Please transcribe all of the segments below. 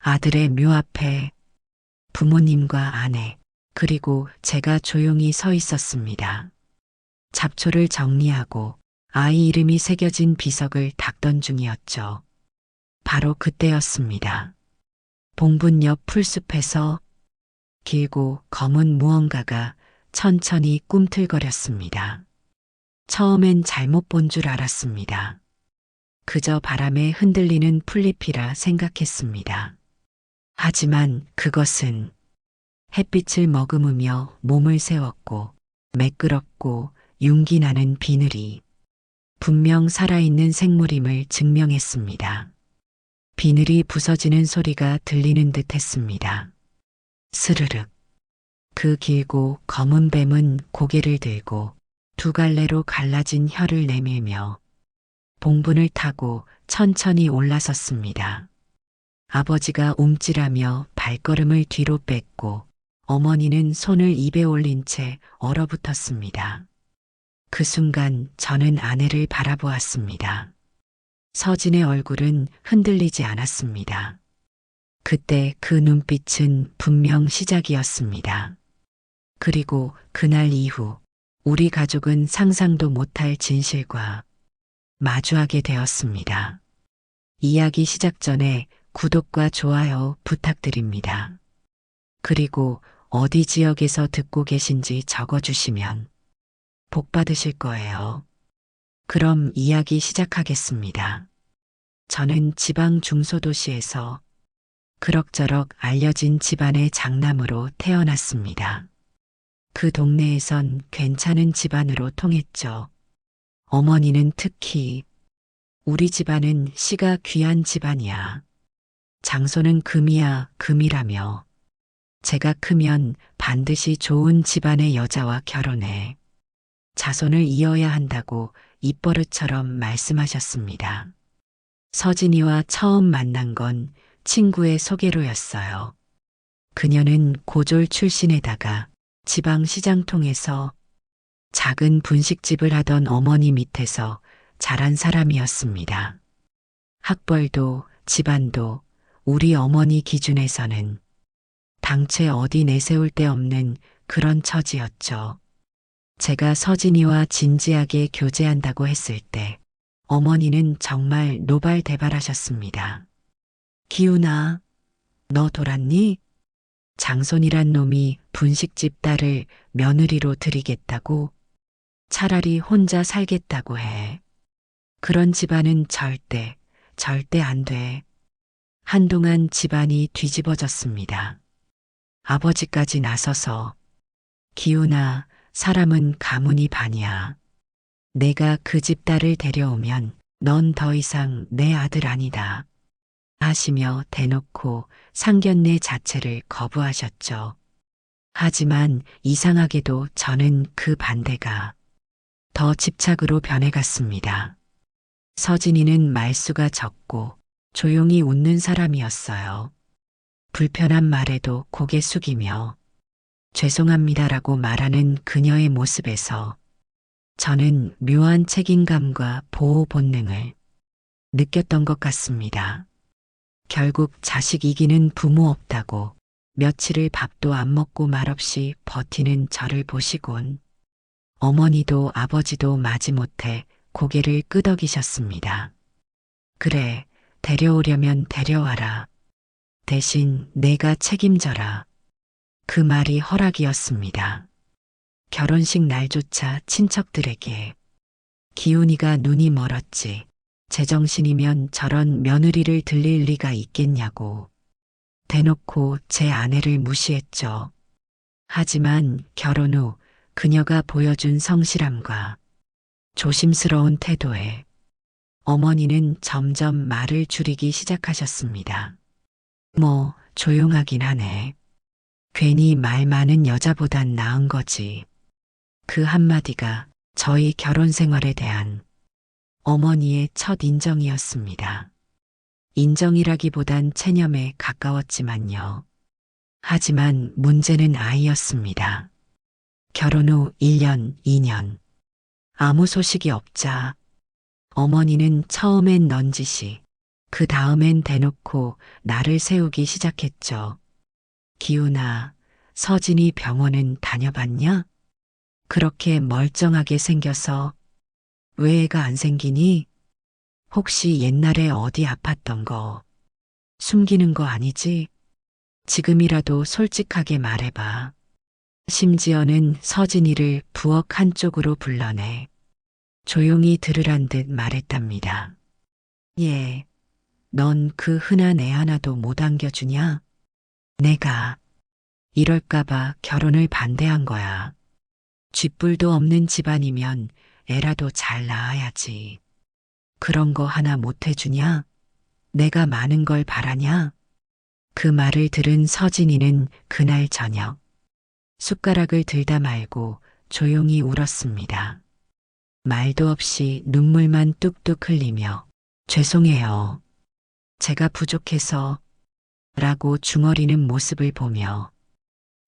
아들의 묘 앞에 부모님과 아내, 그리고 제가 조용히 서 있었습니다. 잡초를 정리하고 아이 이름이 새겨진 비석을 닦던 중이었죠. 바로 그때였습니다. 봉분 옆 풀숲에서 길고 검은 무언가가 천천히 꿈틀거렸습니다. 처음엔 잘못 본 줄 알았습니다. 그저 바람에 흔들리는 풀잎이라 생각했습니다. 하지만 그것은 햇빛을 머금으며 몸을 세웠고 매끄럽고 윤기 나는 비늘이 분명 살아있는 생물임을 증명했습니다. 비늘이 부서지는 소리가 들리는 듯 했습니다. 스르륵. 그 길고 검은 뱀은 고개를 들고 두 갈래로 갈라진 혀를 내밀며 봉분을 타고 천천히 올라섰습니다. 아버지가 움찔하며 발걸음을 뒤로 뺐고 어머니는 손을 입에 올린 채 얼어붙었습니다. 그 순간 저는 아내를 바라보았습니다. 서진의 얼굴은 흔들리지 않았습니다. 그때 그 눈빛은 분명 시작이었습니다. 그리고 그날 이후 우리 가족은 상상도 못할 진실과 마주하게 되었습니다. 이야기 시작 전에 구독과 좋아요 부탁드립니다. 그리고 어디 지역에서 듣고 계신지 적어주시면 복 받으실 거예요. 그럼 이야기 시작하겠습니다. 저는 지방 중소도시에서 그럭저럭 알려진 집안의 장남으로 태어났습니다. 그 동네에선 괜찮은 집안으로 통했죠. 어머니는 특히 우리 집안은 씨가 귀한 집안이야. 장소는 금이야 금이라며 제가 크면 반드시 좋은 집안의 여자와 결혼해 자손을 이어야 한다고 입버릇처럼 말씀하셨습니다. 서진이와 처음 만난 건 친구의 소개로였어요. 그녀는 고졸 출신에다가 지방시장 통해서 작은 분식집을 하던 어머니 밑에서 자란 사람이었습니다. 학벌도 집안도 우리 어머니 기준에서는 당최 어디 내세울 데 없는 그런 처지였죠. 제가 서진이와 진지하게 교제한다고 했을 때 어머니는 정말 노발대발하셨습니다. 기훈아, 너 돌았니? 장손이란 놈이 분식집 딸을 며느리로 들이겠다고? 차라리 혼자 살겠다고 해. 그런 집안은 절대 안 돼. 한동안 집안이 뒤집어졌습니다. 아버지까지 나서서 기훈아, 사람은 가문이 반이야. 내가 그 집 딸을 데려오면 넌 더 이상 내 아들 아니다. 하시며 대놓고 상견례 자체를 거부하셨죠. 하지만 이상하게도 저는 그 반대가 더 집착으로 변해갔습니다. 서진이는 말수가 적고 조용히 웃는 사람이었어요. 불편한 말에도 고개 숙이며 죄송합니다라고 말하는 그녀의 모습에서 저는 묘한 책임감과 보호 본능을 느꼈던 것 같습니다. 결국 자식 이기는 부모 없다고 며칠을 밥도 안 먹고 말없이 버티는 저를 보시곤 어머니도 아버지도 마지못해 고개를 끄덕이셨습니다. 그래, 데려오려면 데려와라. 대신 내가 책임져라. 그 말이 허락이었습니다. 결혼식 날조차 친척들에게 기훈이가 눈이 멀었지. 제정신이면 저런 며느리를 들릴 리가 있겠냐고 대놓고 제 아내를 무시했죠. 하지만 결혼 후 그녀가 보여준 성실함과 조심스러운 태도에 어머니는 점점 말을 줄이기 시작하셨습니다. 뭐 조용하긴 하네. 괜히 말 많은 여자보단 나은 거지. 그 한마디가 저희 결혼 생활에 대한 어머니의 첫 인정이었습니다. 인정이라기보단 체념에 가까웠지만요. 하지만 문제는 아이였습니다. 결혼 후 1년, 2년. 아무 소식이 없자 어머니는 처음엔 넌지시, 그 다음엔 대놓고 나를 세우기 시작했죠. 기훈아, 서진이 병원은 다녀봤냐? 그렇게 멀쩡하게 생겨서 왜 애가 안 생기니? 혹시 옛날에 어디 아팠던 거 숨기는 거 아니지? 지금이라도 솔직하게 말해봐. 심지어는 서진이를 부엌 한쪽으로 불러내 조용히 들으란 듯 말했답니다. 예, 넌 그 흔한 애 하나도 못 안겨주냐? 내가 이럴까봐 결혼을 반대한 거야. 쥐뿔도 없는 집안이면 애라도 잘 낳아야지. 그런 거 하나 못 해주냐? 내가 많은 걸 바라냐? 그 말을 들은 서진이는 그날 저녁 숟가락을 들다 말고 조용히 울었습니다. 말도 없이 눈물만 뚝뚝 흘리며 죄송해요. 제가 부족해서 라고 중얼이는 모습을 보며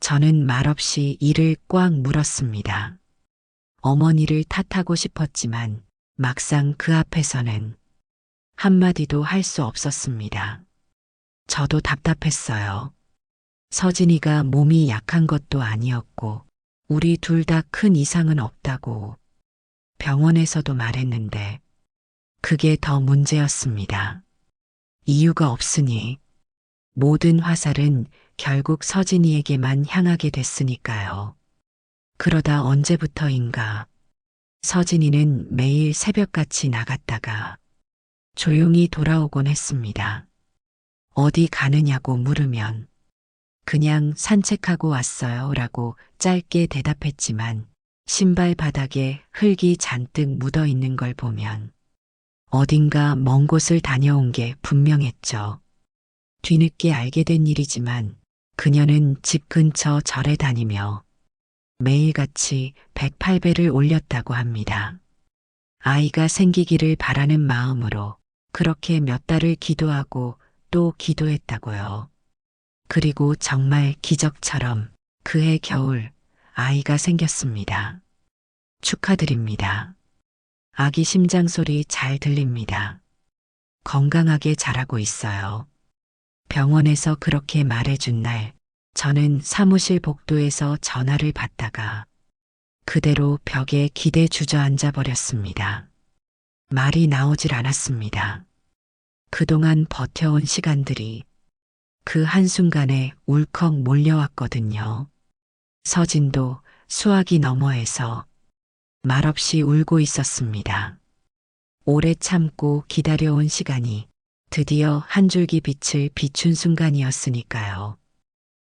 저는 말없이 이를 꽉 물었습니다. 어머니를 탓하고 싶었지만 막상 그 앞에서는 한마디도 할 수 없었습니다. 저도 답답했어요. 서진이가 몸이 약한 것도 아니었고 우리 둘 다 큰 이상은 없다고 병원에서도 말했는데 그게 더 문제였습니다. 이유가 없으니 모든 화살은 결국 서진이에게만 향하게 됐으니까요. 그러다 언제부터인가 서진이는 매일 새벽같이 나갔다가 조용히 돌아오곤 했습니다. 어디 가느냐고 물으면 그냥 산책하고 왔어요 라고 짧게 대답했지만 신발 바닥에 흙이 잔뜩 묻어 있는 걸 보면 어딘가 먼 곳을 다녀온 게 분명했죠. 뒤늦게 알게 된 일이지만 그녀는 집 근처 절에 다니며 매일같이 108배를 올렸다고 합니다. 아이가 생기기를 바라는 마음으로 그렇게 몇 달을 기도하고 또 기도했다고요. 그리고 정말 기적처럼 그해 겨울 아이가 생겼습니다. 축하드립니다. 아기 심장 소리 잘 들립니다. 건강하게 자라고 있어요. 병원에서 그렇게 말해준 날 저는 사무실 복도에서 전화를 받다가 그대로 벽에 기대 주저앉아 버렸습니다. 말이 나오질 않았습니다. 그동안 버텨온 시간들이 그 한순간에 울컥 몰려왔거든요. 서진도 수화기 너머에서 말없이 울고 있었습니다. 오래 참고 기다려온 시간이 드디어 한 줄기 빛을 비춘 순간이었으니까요.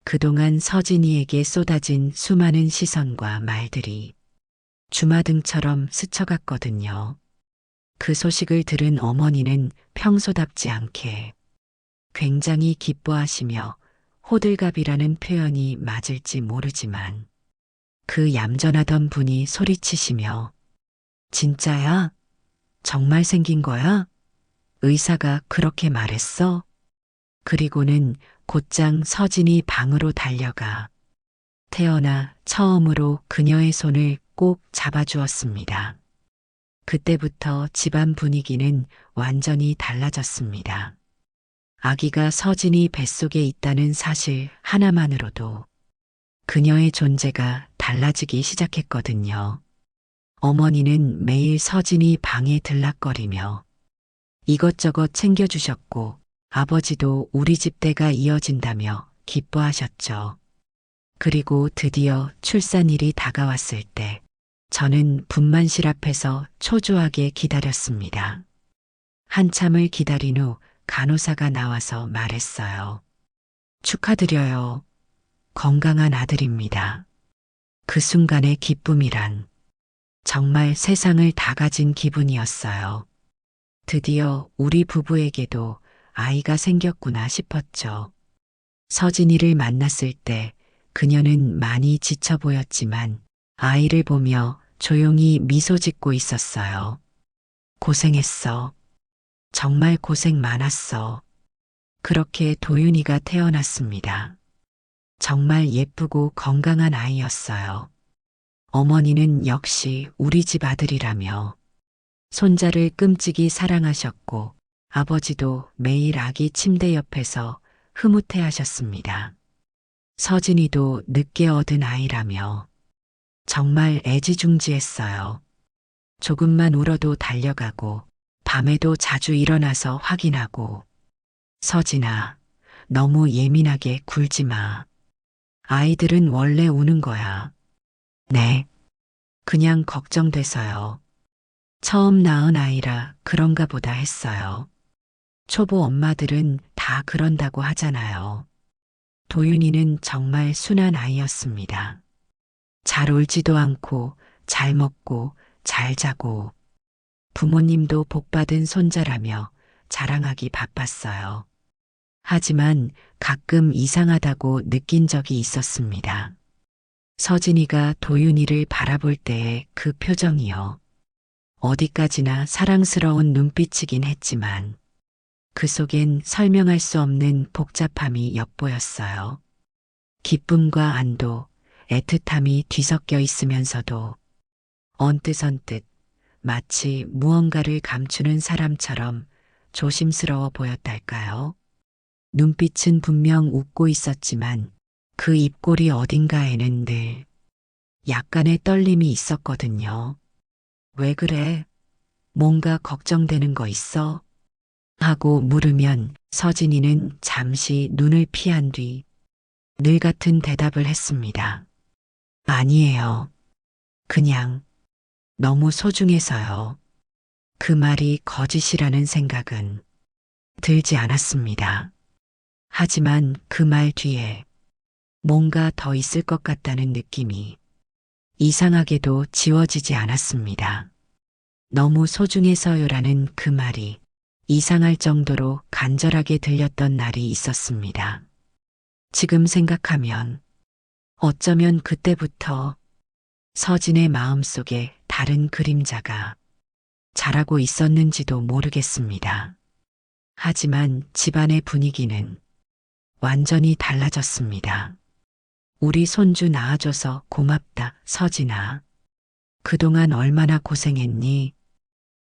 그동안 서진이에게 쏟아진 수많은 시선과 말들이 주마등처럼 스쳐갔거든요. 그 소식을 들은 어머니는 평소답지 않게 굉장히 기뻐하시며 호들갑이라는 표현이 맞을지 모르지만 그 얌전하던 분이 소리치시며 진짜야? 정말 생긴 거야? 의사가 그렇게 말했어? 그리고는 곧장 서진이 방으로 달려가 태어나 처음으로 그녀의 손을 꼭 잡아주었습니다. 그때부터 집안 분위기는 완전히 달라졌습니다. 아기가 서진이 뱃속에 있다는 사실 하나만으로도 그녀의 존재가 달라지기 시작했거든요. 어머니는 매일 서진이 방에 들락거리며 이것저것 챙겨주셨고 아버지도 우리 집 대가 이어진다며 기뻐하셨죠. 그리고 드디어 출산일이 다가왔을 때 저는 분만실 앞에서 초조하게 기다렸습니다. 한참을 기다린 후 간호사가 나와서 말했어요. 축하드려요. 건강한 아들입니다. 그 순간의 기쁨이란 정말 세상을 다 가진 기분이었어요. 드디어 우리 부부에게도 아이가 생겼구나 싶었죠. 서진이를 만났을 때 그녀는 많이 지쳐 보였지만 아이를 보며 조용히 미소 짓고 있었어요. 고생했어. 정말 고생 많았어. 그렇게 도윤이가 태어났습니다. 정말 예쁘고 건강한 아이였어요. 어머니는 역시 우리 집 아들이라며 손자를 끔찍이 사랑하셨고 아버지도 매일 아기 침대 옆에서 흐뭇해 하셨습니다. 서진이도 늦게 얻은 아이라며 정말 애지중지했어요. 조금만 울어도 달려가고 밤에도 자주 일어나서 확인하고 서진아, 너무 예민하게 굴지 마. 아이들은 원래 우는 거야. 네, 그냥 걱정돼서요. 처음 낳은 아이라 그런가 보다 했어요. 초보 엄마들은 다 그런다고 하잖아요. 도윤이는 정말 순한 아이였습니다. 잘 울지도 않고 잘 먹고 잘 자고 부모님도 복받은 손자라며 자랑하기 바빴어요. 하지만 가끔 이상하다고 느낀 적이 있었습니다. 서진이가 도윤이를 바라볼 때의 그 표정이요. 어디까지나 사랑스러운 눈빛이긴 했지만 그 속엔 설명할 수 없는 복잡함이 엿보였어요. 기쁨과 안도, 애틋함이 뒤섞여 있으면서도 언뜻언뜻 마치 무언가를 감추는 사람처럼 조심스러워 보였달까요? 눈빛은 분명 웃고 있었지만 그 입꼬리 어딘가에는 늘 약간의 떨림이 있었거든요. 왜 그래? 뭔가 걱정되는 거 있어? 하고 물으면 서진이는 잠시 눈을 피한 뒤 늘 같은 대답을 했습니다. 아니에요. 그냥 너무 소중해서요. 그 말이 거짓이라는 생각은 들지 않았습니다. 하지만 그 말 뒤에 뭔가 더 있을 것 같다는 느낌이 이상하게도 지워지지 않았습니다. 너무 소중해서요라는 그 말이 이상할 정도로 간절하게 들렸던 날이 있었습니다. 지금 생각하면 어쩌면 그때부터 서진의 마음속에 다른 그림자가 자라고 있었는지도 모르겠습니다. 하지만 집안의 분위기는 완전히 달라졌습니다. 우리 손주 낳아줘서 고맙다, 서진아. 그동안 얼마나 고생했니?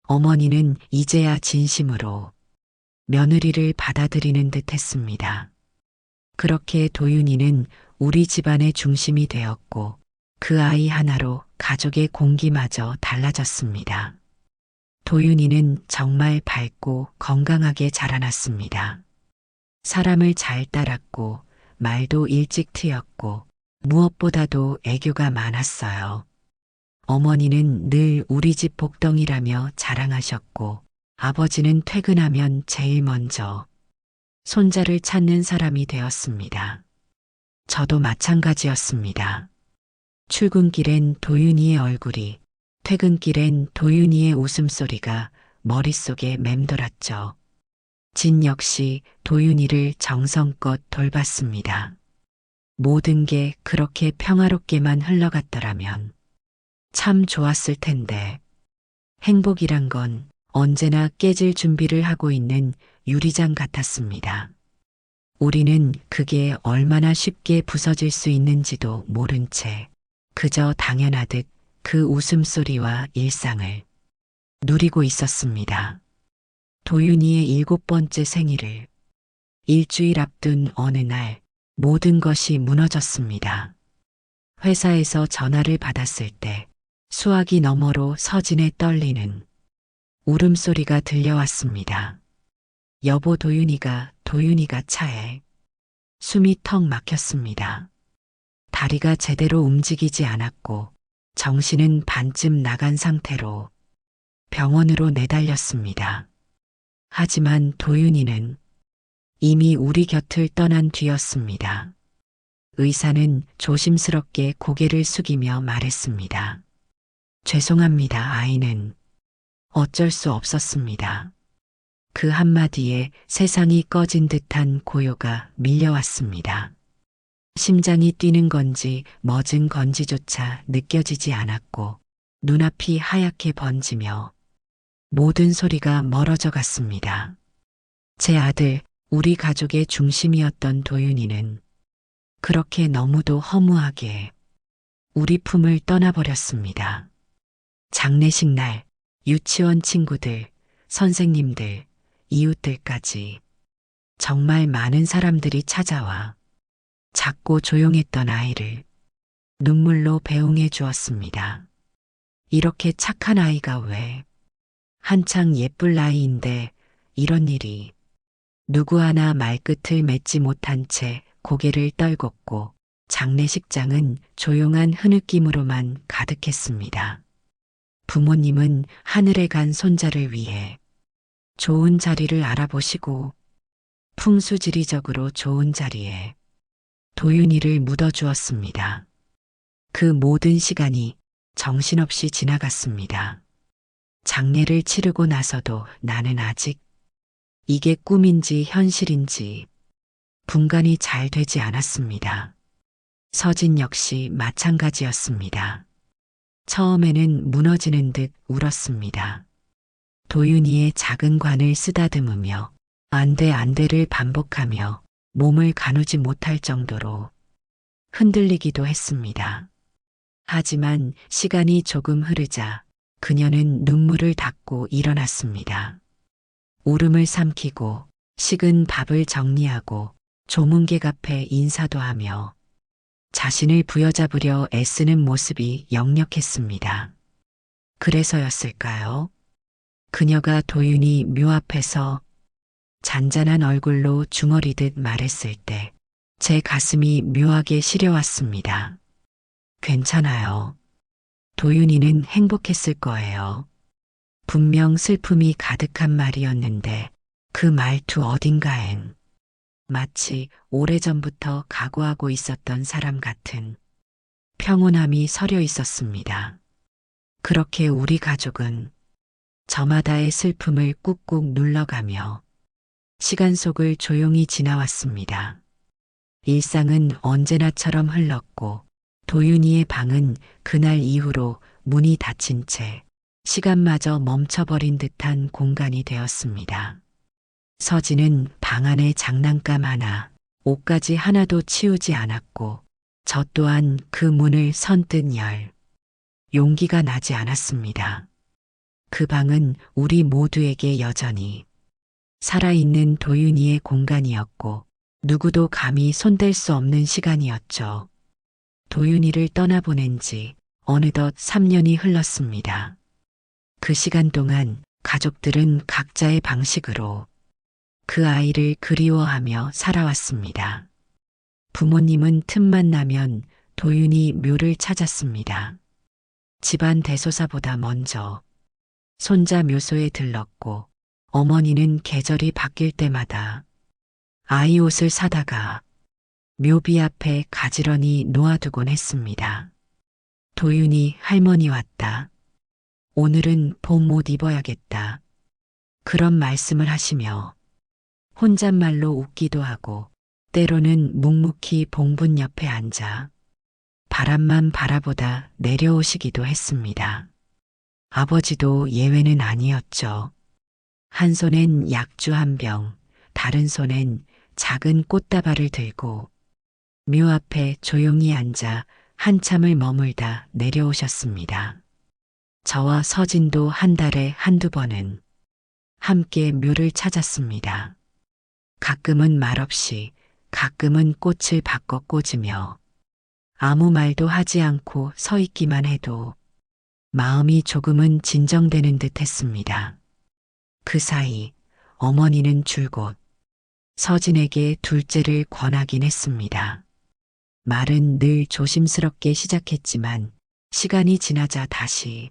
어머니는 이제야 진심으로 며느리를 받아들이는 듯 했습니다. 그렇게 도윤이는 우리 집안의 중심이 되었고 그 아이 하나로 가족의 공기마저 달라졌습니다. 도윤이는 정말 밝고 건강하게 자라났습니다. 사람을 잘 따랐고 말도 일찍 트였고 무엇보다도 애교가 많았어요. 어머니는 늘 우리 집 복덩이라며 자랑하셨고 아버지는 퇴근하면 제일 먼저 손자를 찾는 사람이 되었습니다. 저도 마찬가지였습니다. 출근길엔 도윤이의 얼굴이, 퇴근길엔 도윤이의 웃음소리가 머릿속에 맴돌았죠. 진 역시 도윤이를 정성껏 돌봤습니다. 모든 게 그렇게 평화롭게만 흘러갔더라면 참 좋았을 텐데 행복이란 건 언제나 깨질 준비를 하고 있는 유리장 같았습니다. 우리는 그게 얼마나 쉽게 부서질 수 있는지도 모른 채 그저 당연하듯 그 웃음소리와 일상을 누리고 있었습니다. 도윤이의 7번째 생일을 일주일 앞둔 어느 날 모든 것이 무너졌습니다. 회사에서 전화를 받았을 때 수화기 너머로 서진의 떨리는 울음소리가 들려왔습니다. 여보 도윤이가 차에. 숨이 턱 막혔습니다. 다리가 제대로 움직이지 않았고 정신은 반쯤 나간 상태로 병원으로 내달렸습니다. 하지만 도윤이는 이미 우리 곁을 떠난 뒤였습니다. 의사는 조심스럽게 고개를 숙이며 말했습니다. 죄송합니다. 아이는 어쩔 수 없었습니다. 그 한마디에 세상이 꺼진 듯한 고요가 밀려왔습니다. 심장이 뛰는 건지 멎은 건지조차 느껴지지 않았고 눈앞이 하얗게 번지며 모든 소리가 멀어져 갔습니다. 제 아들, 우리 가족의 중심이었던 도윤이는 그렇게 너무도 허무하게 우리 품을 떠나버렸습니다. 장례식 날 유치원 친구들, 선생님들, 이웃들까지 정말 많은 사람들이 찾아와 작고 조용했던 아이를 눈물로 배웅해 주었습니다. 이렇게 착한 아이가 왜 한창 예쁠 나이인데 이런 일이. 누구 하나 말끝을 맺지 못한 채 고개를 떨궜고 장례식장은 조용한 흐느낌으로만 가득했습니다. 부모님은 하늘에 간 손자를 위해 좋은 자리를 알아보시고 풍수지리적으로 좋은 자리에 도윤이를 묻어주었습니다. 그 모든 시간이 정신없이 지나갔습니다. 장례를 치르고 나서도 나는 아직 이게 꿈인지 현실인지 분간이 잘 되지 않았습니다. 서진 역시 마찬가지였습니다. 처음에는 무너지는 듯 울었습니다. 도윤이의 작은 관을 쓰다듬으며 안 돼 안 돼를 반복하며 몸을 가누지 못할 정도로 흔들리기도 했습니다. 하지만 시간이 조금 흐르자 그녀는 눈물을 닦고 일어났습니다. 울음을 삼키고 식은 밥을 정리하고 조문객 앞에 인사도 하며 자신을 부여잡으려 애쓰는 모습이 역력했습니다. 그래서였을까요? 그녀가 도윤이 묘 앞에서 잔잔한 얼굴로 중얼이듯 말했을 때 제 가슴이 묘하게 시려왔습니다. 괜찮아요. 도윤이는 행복했을 거예요. 분명 슬픔이 가득한 말이었는데 그 말투 어딘가엔 마치 오래전부터 각오하고 있었던 사람 같은 평온함이 서려 있었습니다. 그렇게 우리 가족은 저마다의 슬픔을 꾹꾹 눌러가며 시간 속을 조용히 지나왔습니다. 일상은 언제나처럼 흘렀고 도윤이의 방은 그날 이후로 문이 닫힌 채 시간마저 멈춰버린 듯한 공간이 되었습니다. 서진은 방 안에 장난감 하나, 옷까지 하나도 치우지 않았고 저 또한 그 문을 선뜻 열 용기가 나지 않았습니다. 그 방은 우리 모두에게 여전히 살아있는 도윤이의 공간이었고 누구도 감히 손댈 수 없는 시간이었죠. 도윤이를 떠나보낸 지 어느덧 3년이 흘렀습니다. 그 시간 동안 가족들은 각자의 방식으로 그 아이를 그리워하며 살아왔습니다. 부모님은 틈만 나면 도윤이 묘를 찾았습니다. 집안 대소사보다 먼저 손자 묘소에 들렀고 어머니는 계절이 바뀔 때마다 아이 옷을 사다가 묘비 앞에 가지런히 놓아두곤 했습니다. 도윤이 할머니 왔다. 오늘은 봄 옷 입어야겠다. 그런 말씀을 하시며 혼잣말로 웃기도 하고 때로는 묵묵히 봉분 옆에 앉아 바람만 바라보다 내려오시기도 했습니다. 아버지도 예외는 아니었죠. 한 손엔 약주 한 병, 다른 손엔 작은 꽃다발을 들고 묘 앞에 조용히 앉아 한참을 머물다 내려오셨습니다. 저와 서진도 한 달에 한두 번은 함께 묘를 찾았습니다. 가끔은 말없이, 가끔은 꽃을 바꿔 꽂으며 아무 말도 하지 않고 서 있기만 해도 마음이 조금은 진정되는 듯 했습니다. 그 사이 어머니는 줄곧 서진에게 둘째를 권하긴 했습니다. 말은 늘 조심스럽게 시작했지만 시간이 지나자 다시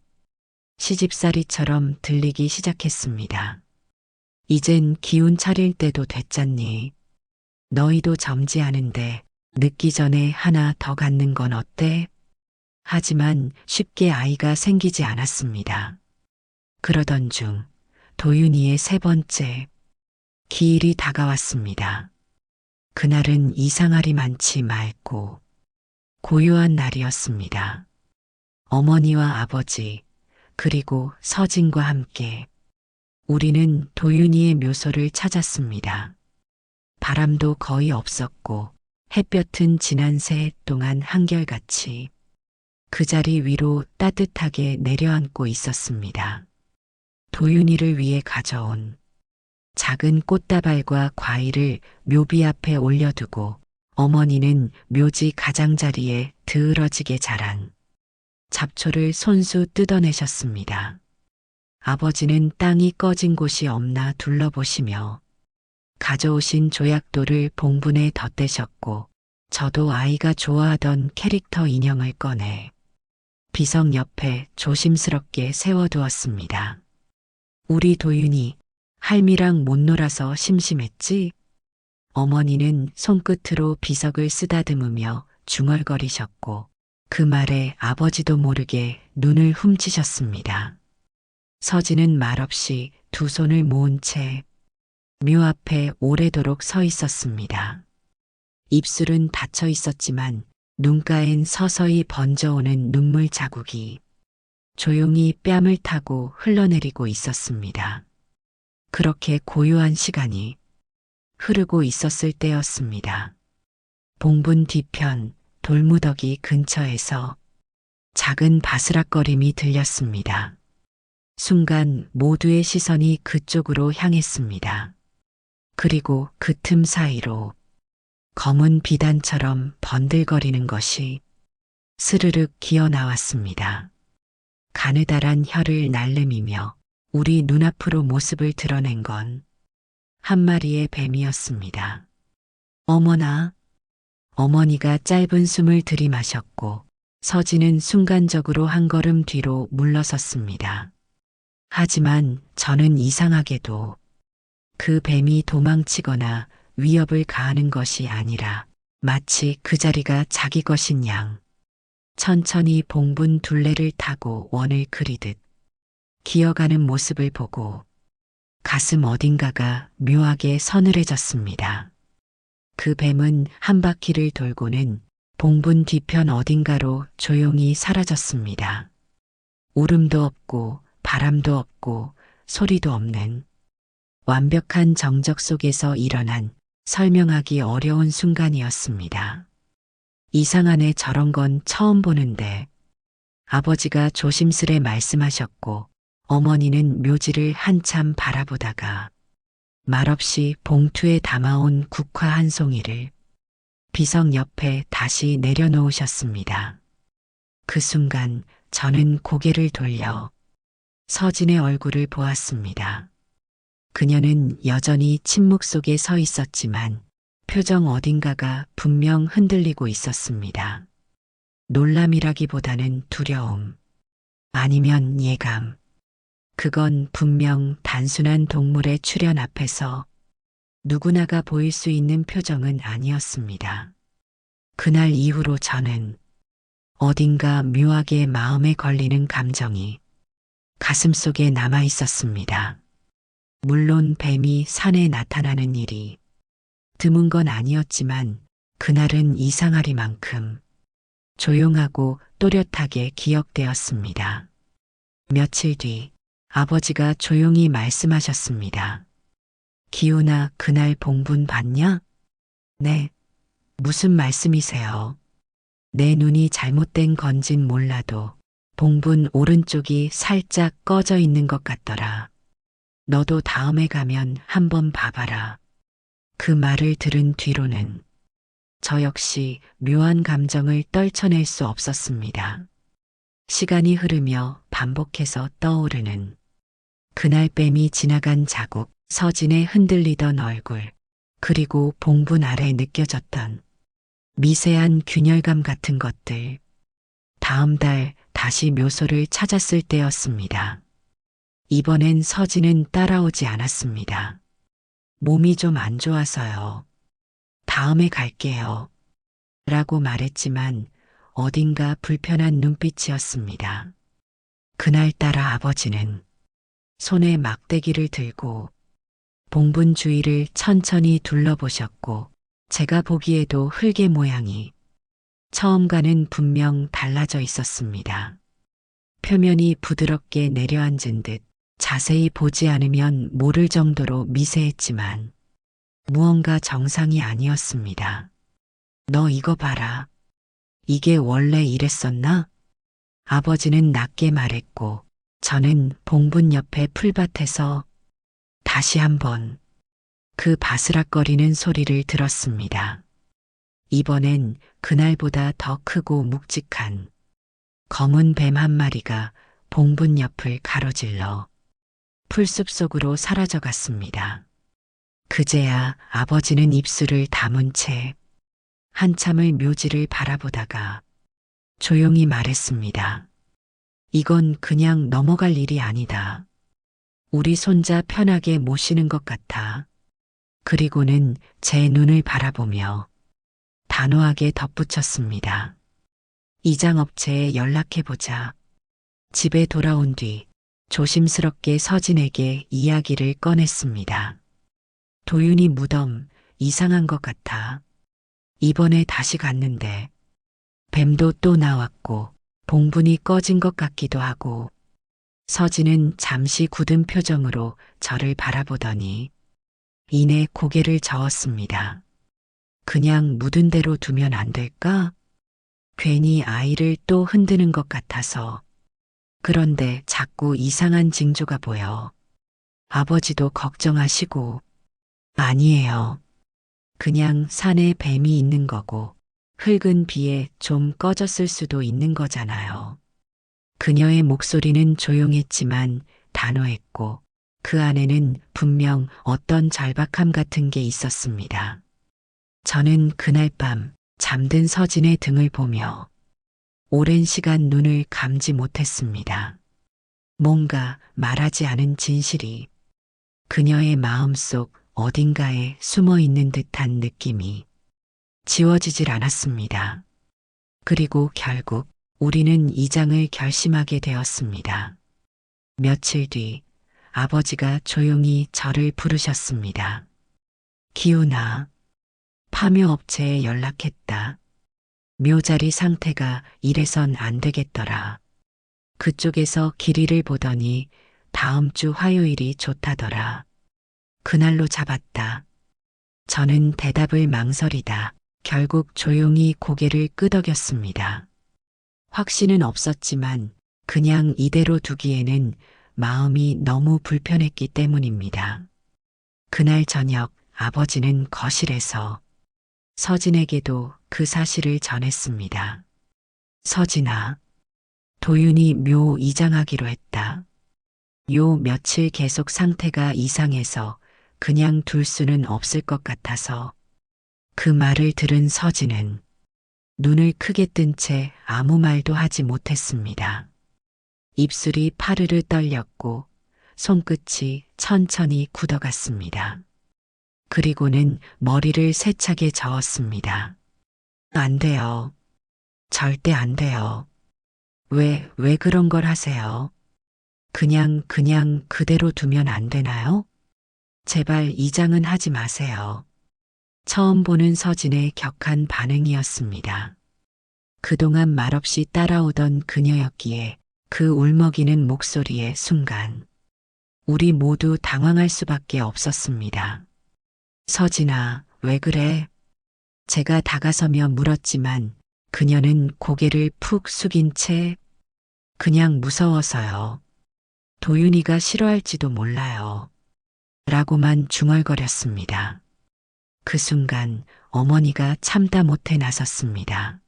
시집살이처럼 들리기 시작했습니다. 이젠 기운 차릴 때도 됐잖니. 너희도 점지하는데 늦기 전에 하나 더 갖는 건 어때? 하지만 쉽게 아이가 생기지 않았습니다. 그러던 중 도윤이의 세 번째 기일이 다가왔습니다. 그날은 이상하리 많지 맑고 고요한 날이었습니다. 어머니와 아버지 그리고 서진과 함께 우리는 도윤이의 묘소를 찾았습니다. 바람도 거의 없었고 햇볕은 지난 새 해 동안 한결같이 그 자리 위로 따뜻하게 내려앉고 있었습니다. 도윤이를 위해 가져온 작은 꽃다발과 과일을 묘비 앞에 올려두고 어머니는 묘지 가장자리에 드러지게 자란 잡초를 손수 뜯어내셨습니다. 아버지는 땅이 꺼진 곳이 없나 둘러보시며 가져오신 조약돌을 봉분에 덧대셨고 저도 아이가 좋아하던 캐릭터 인형을 꺼내 비석 옆에 조심스럽게 세워두었습니다. 우리 도윤이 할미랑 못 놀아서 심심했지? 어머니는 손끝으로 비석을 쓰다듬으며 중얼거리셨고 그 말에 아버지도 모르게 눈을 훔치셨습니다. 서진은 말없이 두 손을 모은 채 묘 앞에 오래도록 서 있었습니다. 입술은 닫혀 있었지만 눈가엔 서서히 번져오는 눈물 자국이 조용히 뺨을 타고 흘러내리고 있었습니다. 그렇게 고요한 시간이 흐르고 있었을 때였습니다. 봉분 뒤편 돌무더기 근처에서 작은 바스락거림이 들렸습니다. 순간 모두의 시선이 그쪽으로 향했습니다. 그리고 그 틈 사이로 검은 비단처럼 번들거리는 것이 스르륵 기어 나왔습니다. 가느다란 혀를 날름이며 우리 눈앞으로 모습을 드러낸 건 한 마리의 뱀이었습니다. 어머나! 어머니가 짧은 숨을 들이마셨고 서진은 순간적으로 한 걸음 뒤로 물러섰습니다. 하지만 저는 이상하게도 그 뱀이 도망치거나 위협을 가하는 것이 아니라 마치 그 자리가 자기 것인 양 천천히 봉분 둘레를 타고 원을 그리듯 기어가는 모습을 보고 가슴 어딘가가 묘하게 서늘해졌습니다. 그 뱀은 한 바퀴를 돌고는 봉분 뒤편 어딘가로 조용히 사라졌습니다. 울음도 없고 바람도 없고 소리도 없는 완벽한 정적 속에서 일어난 설명하기 어려운 순간이었습니다. 이상하네, 저런 건 처음 보는데. 아버지가 조심스레 말씀하셨고 어머니는 묘지를 한참 바라보다가 말없이 봉투에 담아온 국화 한 송이를 비석 옆에 다시 내려놓으셨습니다. 그 순간 저는 고개를 돌려 서진의 얼굴을 보았습니다. 그녀는 여전히 침묵 속에 서 있었지만 표정 어딘가가 분명 흔들리고 있었습니다. 놀람이라기보다는 두려움, 아니면 예감. 그건 분명 단순한 동물의 출현 앞에서 누구나가 보일 수 있는 표정은 아니었습니다. 그날 이후로 저는 어딘가 묘하게 마음에 걸리는 감정이 가슴속에 남아 있었습니다. 물론 뱀이 산에 나타나는 일이 드문 건 아니었지만 그날은 이상하리만큼 조용하고 또렷하게 기억되었습니다. 며칠 뒤 아버지가 조용히 말씀하셨습니다. 기훈아, 그날 봉분 봤냐? 네. 무슨 말씀이세요? 내 눈이 잘못된 건진 몰라도 봉분 오른쪽이 살짝 꺼져 있는 것 같더라. 너도 다음에 가면 한번 봐봐라. 그 말을 들은 뒤로는 저 역시 묘한 감정을 떨쳐낼 수 없었습니다. 시간이 흐르며 반복해서 떠오르는 그날 뱀이 지나간 자국, 서진의 흔들리던 얼굴, 그리고 봉분 아래 느껴졌던 미세한 균열감 같은 것들. 다음 달 다시 묘소를 찾았을 때였습니다. 이번엔 서진은 따라오지 않았습니다. 몸이 좀 안 좋아서요. 다음에 갈게요. 라고 말했지만 어딘가 불편한 눈빛이었습니다. 그날따라 아버지는 손에 막대기를 들고 봉분 주위를 천천히 둘러보셨고 제가 보기에도 흙의 모양이 처음과는 분명 달라져 있었습니다. 표면이 부드럽게 내려앉은 듯 자세히 보지 않으면 모를 정도로 미세했지만 무언가 정상이 아니었습니다. 너 이거 봐라. 이게 원래 이랬었나? 아버지는 낮게 말했고 저는 봉분 옆에 풀밭에서 다시 한번 그 바스락거리는 소리를 들었습니다. 이번엔 그날보다 더 크고 묵직한 검은 뱀 한 마리가 봉분 옆을 가로질러 풀숲 속으로 사라져갔습니다. 그제야 아버지는 입술을 다문 채 한참을 묘지를 바라보다가 조용히 말했습니다. 이건 그냥 넘어갈 일이 아니다. 우리 손자 편하게 모시는 것 같아. 그리고는 제 눈을 바라보며 단호하게 덧붙였습니다. 이장업체에 연락해보자. 집에 돌아온 뒤 조심스럽게 서진에게 이야기를 꺼냈습니다. 도윤이 무덤 이상한 것 같아. 이번에 다시 갔는데 뱀도 또 나왔고 봉분이 꺼진 것 같기도 하고. 서진은 잠시 굳은 표정으로 저를 바라보더니 이내 고개를 저었습니다. 그냥 묻은 대로 두면 안 될까? 괜히 아이를 또 흔드는 것 같아서. 그런데 자꾸 이상한 징조가 보여. 아버지도 걱정하시고. 아니에요. 그냥 산에 뱀이 있는 거고 흙은 비에 좀 꺼졌을 수도 있는 거잖아요. 그녀의 목소리는 조용했지만 단호했고 그 안에는 분명 어떤 절박함 같은 게 있었습니다. 저는 그날 밤 잠든 서진의 등을 보며 오랜 시간 눈을 감지 못했습니다. 뭔가 말하지 않은 진실이 그녀의 마음속 어딘가에 숨어 있는 듯한 느낌이 지워지질 않았습니다. 그리고 결국 우리는 이장을 결심하게 되었습니다. 며칠 뒤 아버지가 조용히 저를 부르셨습니다. 기훈아, 파묘업체에 연락했다. 묘자리 상태가 이래선 안 되겠더라. 그쪽에서 길이를 보더니 다음 주 화요일이 좋다더라. 그날로 잡았다. 저는 대답을 망설이다 결국 조용히 고개를 끄덕였습니다. 확신은 없었지만 그냥 이대로 두기에는 마음이 너무 불편했기 때문입니다. 그날 저녁 아버지는 거실에서 서진에게도 그 사실을 전했습니다. 서진아, 도윤이 묘 이장하기로 했다. 요 며칠 계속 상태가 이상해서 그냥 둘 수는 없을 것 같아서. 그 말을 들은 서진은 눈을 크게 뜬 채 아무 말도 하지 못했습니다. 입술이 파르르 떨렸고 손끝이 천천히 굳어갔습니다. 그리고는 머리를 세차게 저었습니다. 안 돼요. 절대 안 돼요. 왜 그런 걸 하세요? 그냥 그대로 두면 안 되나요? 제발 이장은 하지 마세요. 처음 보는 서진의 격한 반응이었습니다. 그동안 말없이 따라오던 그녀였기에 그 울먹이는 목소리의 순간 우리 모두 당황할 수밖에 없었습니다. 서진아, 왜 그래? 제가 다가서며 물었지만 그녀는 고개를 푹 숙인 채 그냥 무서워서요. 도윤이가 싫어할지도 몰라요. 라고만 중얼거렸습니다. 그 순간 어머니가 참다 못해 나섰습니다.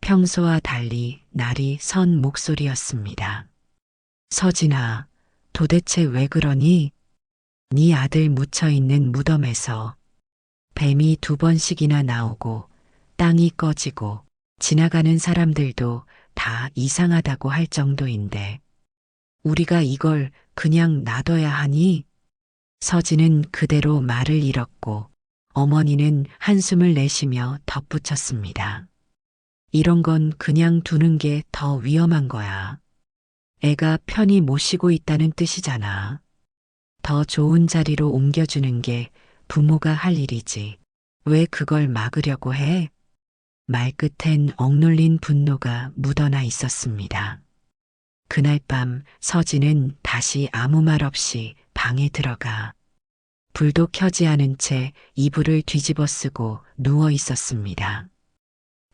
평소와 달리 날이 선 목소리였습니다. 서진아, 도대체 왜 그러니? 네 아들 묻혀있는 무덤에서 뱀이 2번씩이나 나오고 땅이 꺼지고 지나가는 사람들도 다 이상하다고 할 정도인데 우리가 이걸 그냥 놔둬야 하니? 서진은 그대로 말을 잃었고 어머니는 한숨을 내쉬며 덧붙였습니다. 이런 건 그냥 두는 게 더 위험한 거야. 애가 편히 못 쉬고 있다는 뜻이잖아. 더 좋은 자리로 옮겨주는 게 부모가 할 일이지. 왜 그걸 막으려고 해? 말끝엔 억눌린 분노가 묻어나 있었습니다. 그날 밤 서진은 다시 아무 말 없이 방에 들어가 불도 켜지 않은 채 이불을 뒤집어 쓰고 누워 있었습니다.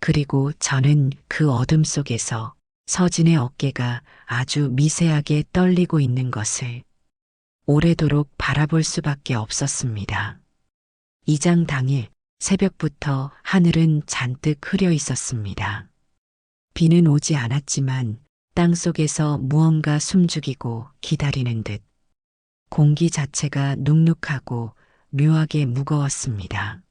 그리고 저는 그 어둠 속에서 서진의 어깨가 아주 미세하게 떨리고 있는 것을 오래도록 바라볼 수밖에 없었습니다. 이장 당일 새벽부터 하늘은 잔뜩 흐려 있었습니다. 비는 오지 않았지만 땅 속에서 무언가 숨죽이고 기다리는 듯 공기 자체가 눅눅하고 묘하게 무거웠습니다.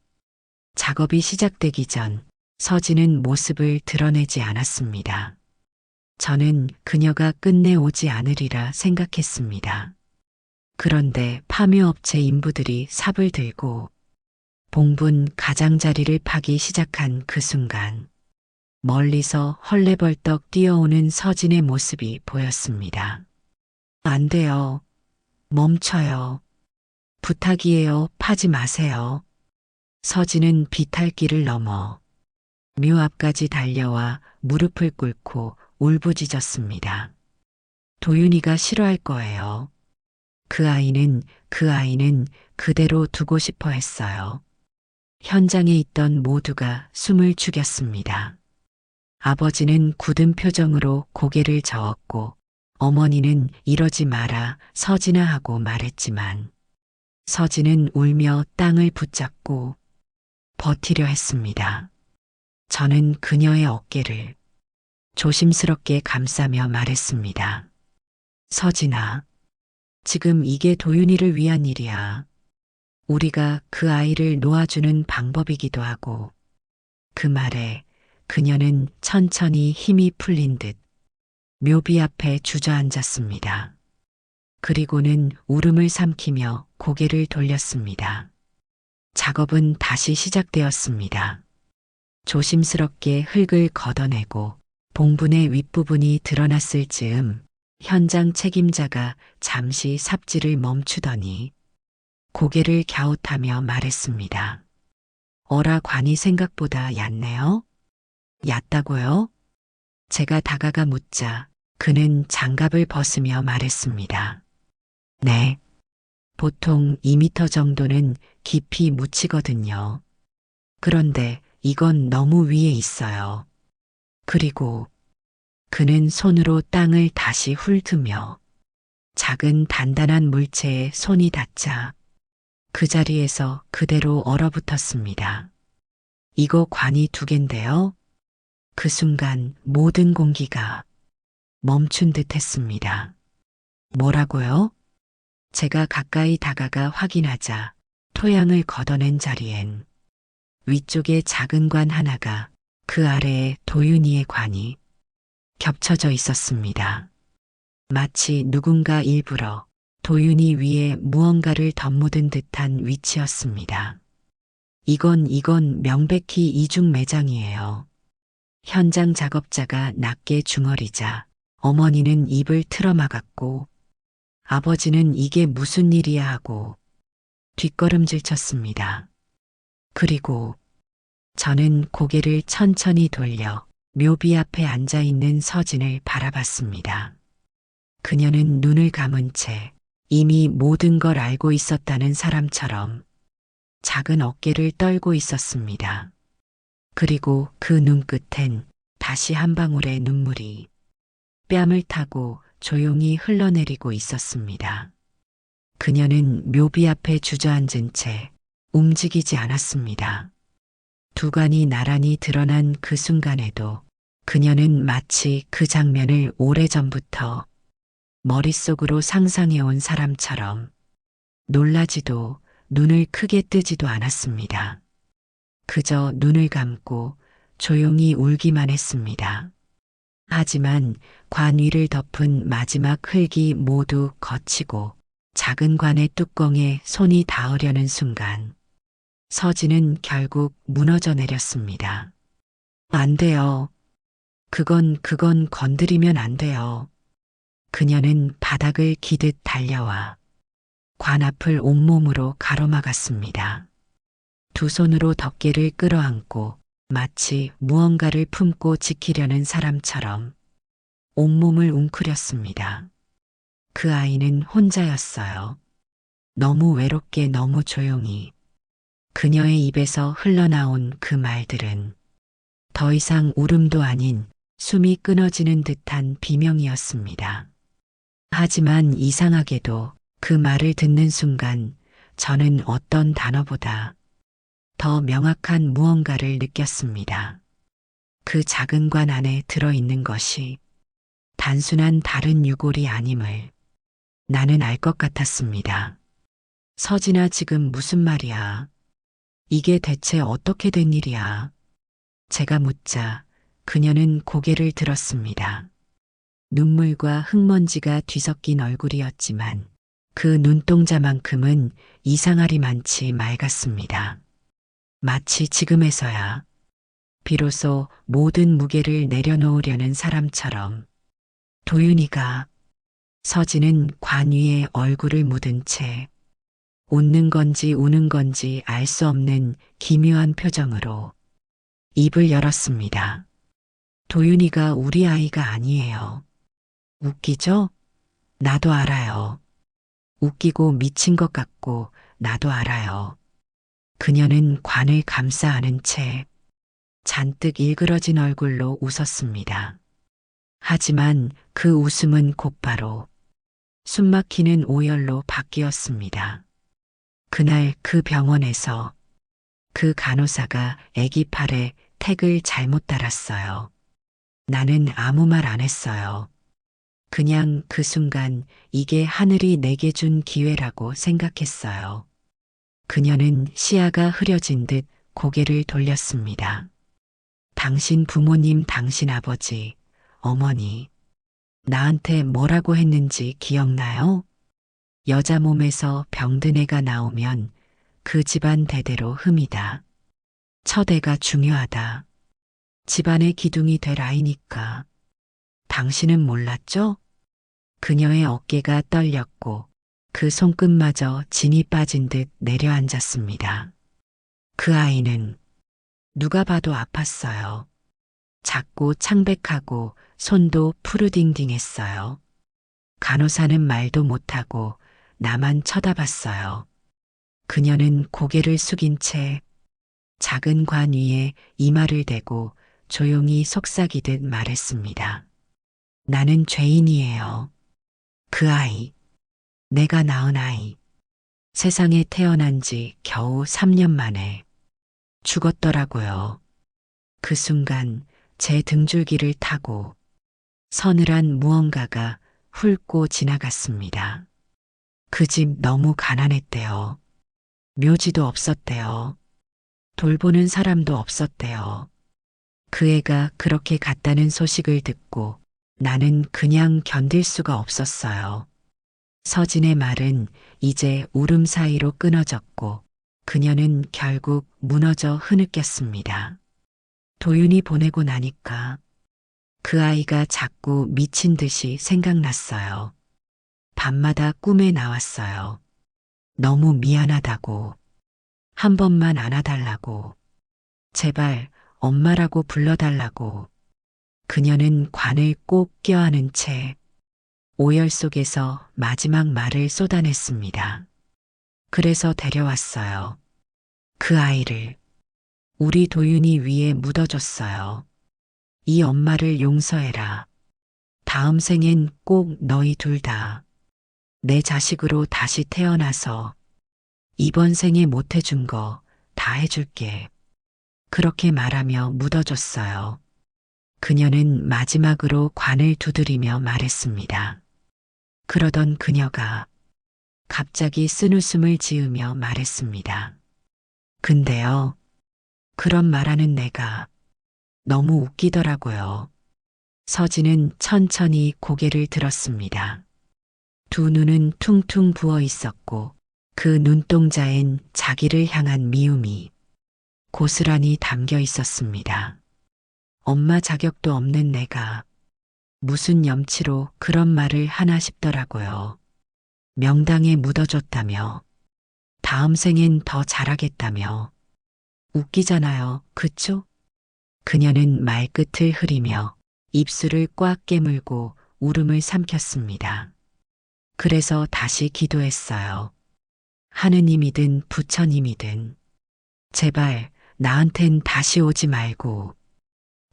작업이 시작되기 전 서진은 모습을 드러내지 않았습니다. 저는 그녀가 끝내 오지 않으리라 생각했습니다. 그런데 파묘업체 인부들이 삽을 들고 봉분 가장자리를 파기 시작한 그 순간 멀리서 헐레벌떡 뛰어오는 서진의 모습이 보였습니다. 안 돼요. 멈춰요. 부탁이에요. 파지 마세요. 서진은 비탈길을 넘어 묘 앞까지 달려와 무릎을 꿇고 울부짖었습니다. 도윤이가 싫어할 거예요. 그 아이는 그대로 두고 싶어 했어요. 현장에 있던 모두가 숨을 죽였습니다. 아버지는 굳은 표정으로 고개를 저었고 어머니는 이러지 마라 서진아 하고 말했지만 서진은 울며 땅을 붙잡고 버티려 했습니다. 저는 그녀의 어깨를 조심스럽게 감싸며 말했습니다. 서진아, 지금 이게 도윤이를 위한 일이야. 우리가 그 아이를 놓아주는 방법이기도 하고. 그 말에 그녀는 천천히 힘이 풀린 듯 묘비 앞에 주저앉았습니다. 그리고는 울음을 삼키며 고개를 돌렸습니다. 작업은 다시 시작되었습니다. 조심스럽게 흙을 걷어내고 봉분의 윗부분이 드러났을 즈음 현장 책임자가 잠시 삽질을 멈추더니 고개를 갸웃하며 말했습니다. 어라 관이 생각보다 얕네요? 얕다고요? 제가 다가가 묻자 그는 장갑을 벗으며 말했습니다. 네. 보통 2미터 정도는 깊이 묻히거든요. 그런데 이건 너무 위에 있어요. 그리고 그는 손으로 땅을 다시 훑으며 작은 단단한 물체에 손이 닿자 그 자리에서 그대로 얼어붙었습니다. 이거 관이 2개인데요. 그 순간 모든 공기가 멈춘 듯 했습니다. 뭐라고요? 제가 가까이 다가가 확인하자 토양을 걷어낸 자리엔 위쪽에 작은 관 하나가 그 아래에 도윤이의 관이 겹쳐져 있었습니다. 마치 누군가 일부러 도윤이 위에 무언가를 덧묻은 듯한 위치였습니다. 이건 명백히 이중 매장이에요. 현장 작업자가 낮게 중얼이자 어머니는 입을 틀어막았고 아버지는 이게 무슨 일이야 하고 뒷걸음질 쳤습니다. 그리고 저는 고개를 천천히 돌려 묘비 앞에 앉아있는 서진을 바라봤습니다. 그녀는 눈을 감은 채 이미 모든 걸 알고 있었다는 사람처럼 작은 어깨를 떨고 있었습니다. 그리고 그 눈끝엔 다시 한 방울의 눈물이 뺨을 타고 조용히 흘러내리고 있었습니다. 그녀는 묘비 앞에 주저앉은 채 움직이지 않았습니다. 2관이 나란히 드러난 그 순간에도 그녀는 마치 그 장면을 오래전부터 머릿속으로 상상해온 사람처럼 놀라지도 눈을 크게 뜨지도 않았습니다. 그저 눈을 감고 조용히 울기만 했습니다. 하지만 관 위를 덮은 마지막 흙이 모두 걷히고 작은 관의 뚜껑에 손이 닿으려는 순간 서진은 결국 무너져 내렸습니다. 안 돼요. 그건 건드리면 안 돼요. 그녀는 바닥을 기듯 달려와 관 앞을 온몸으로 가로막았습니다. 2 손으로 덮개를 끌어안고 마치 무언가를 품고 지키려는 사람처럼 온몸을 웅크렸습니다. 그 아이는 혼자였어요. 너무 외롭게 너무 조용히. 그녀의 입에서 흘러나온 그 말들은 더 이상 울음도 아닌 숨이 끊어지는 듯한 비명이었습니다. 하지만 이상하게도 그 말을 듣는 순간 저는 어떤 단어보다 더 명확한 무언가를 느꼈습니다. 그 작은 관 안에 들어있는 것이 단순한 다른 유골이 아님을 나는 알 것 같았습니다. 서진아, 지금 무슨 말이야? 이게 대체 어떻게 된 일이야? 제가 묻자 그녀는 고개를 들었습니다. 눈물과 흙먼지가 뒤섞인 얼굴이었지만 그 눈동자만큼은 이상하리만치 맑았습니다. 마치 지금에서야 비로소 모든 무게를 내려놓으려는 사람처럼. 도윤이가. 서진은 관 위에 얼굴을 묻은 채 웃는 건지 우는 건지 알 수 없는 기묘한 표정으로 입을 열었습니다. 도윤이가 우리 아이가 아니에요. 웃기죠? 나도 알아요. 웃기고 미친 것 같고 나도 알아요. 그녀는 관을 감싸 안은 채 잔뜩 일그러진 얼굴로 웃었습니다. 하지만 그 웃음은 곧바로 숨막히는 오열로 바뀌었습니다. 그날 그 병원에서 그 간호사가 아기 팔에 택을 잘못 달았어요. 나는 아무 말 안 했어요. 그냥 그 순간 이게 하늘이 내게 준 기회라고 생각했어요. 그녀는 시야가 흐려진 듯 고개를 돌렸습니다. 당신 부모님, 당신 아버지, 어머니, 나한테 뭐라고 했는지 기억나요? 여자 몸에서 병든 애가 나오면 그 집안 대대로 흠이다. 첫 애가 중요하다. 집안의 기둥이 될 아이니까. 당신은 몰랐죠? 그녀의 어깨가 떨렸고 그 손끝마저 진이 빠진 듯 내려앉았습니다. 그 아이는 누가 봐도 아팠어요. 작고 창백하고 손도 푸르딩딩했어요. 간호사는 말도 못하고 나만 쳐다봤어요. 그녀는 고개를 숙인 채 작은 관 위에 이마를 대고 조용히 속삭이듯 말했습니다. 나는 죄인이에요. 그 아이, 내가 낳은 아이, 세상에 태어난 지 겨우 3년 만에 죽었더라고요. 그 순간 제 등줄기를 타고 서늘한 무언가가 훑고 지나갔습니다. 그 집 너무 가난했대요. 묘지도 없었대요. 돌보는 사람도 없었대요. 그 애가 그렇게 갔다는 소식을 듣고 나는 그냥 견딜 수가 없었어요. 서진의 말은 이제 울음 사이로 끊어졌고 그녀는 결국 무너져 흐느꼈습니다. 도윤이 보내고 나니까 그 아이가 자꾸 미친 듯이 생각났어요. 밤마다 꿈에 나왔어요. 너무 미안하다고. 한 번만 안아달라고. 제발 엄마라고 불러달라고. 그녀는 관을 꼭 껴안은 채 오열 속에서 마지막 말을 쏟아냈습니다. 그래서 데려왔어요. 그 아이를 우리 도윤이 위에 묻어줬어요. 이 엄마를 용서해라. 다음 생엔 꼭 너희 둘 다 내 자식으로 다시 태어나서 이번 생에 못 해준 거 다 해줄게. 그렇게 말하며 묻어줬어요. 그녀는 마지막으로 관을 두드리며 말했습니다. 그러던 그녀가 갑자기 쓴웃음을 지으며 말했습니다. 근데요, 그런 말하는 내가 너무 웃기더라고요. 서진은 천천히 고개를 들었습니다. 두 눈은 퉁퉁 부어 있었고 그 눈동자엔 자기를 향한 미움이 고스란히 담겨 있었습니다. 엄마 자격도 없는 내가 무슨 염치로 그런 말을 하나 싶더라고요. 명당에 묻어줬다며, 다음 생엔 더 잘하겠다며. 웃기잖아요, 그쵸? 그녀는 말끝을 흐리며 입술을 꽉 깨물고 울음을 삼켰습니다. 그래서 다시 기도했어요. 하느님이든 부처님이든 제발 나한텐 다시 오지 말고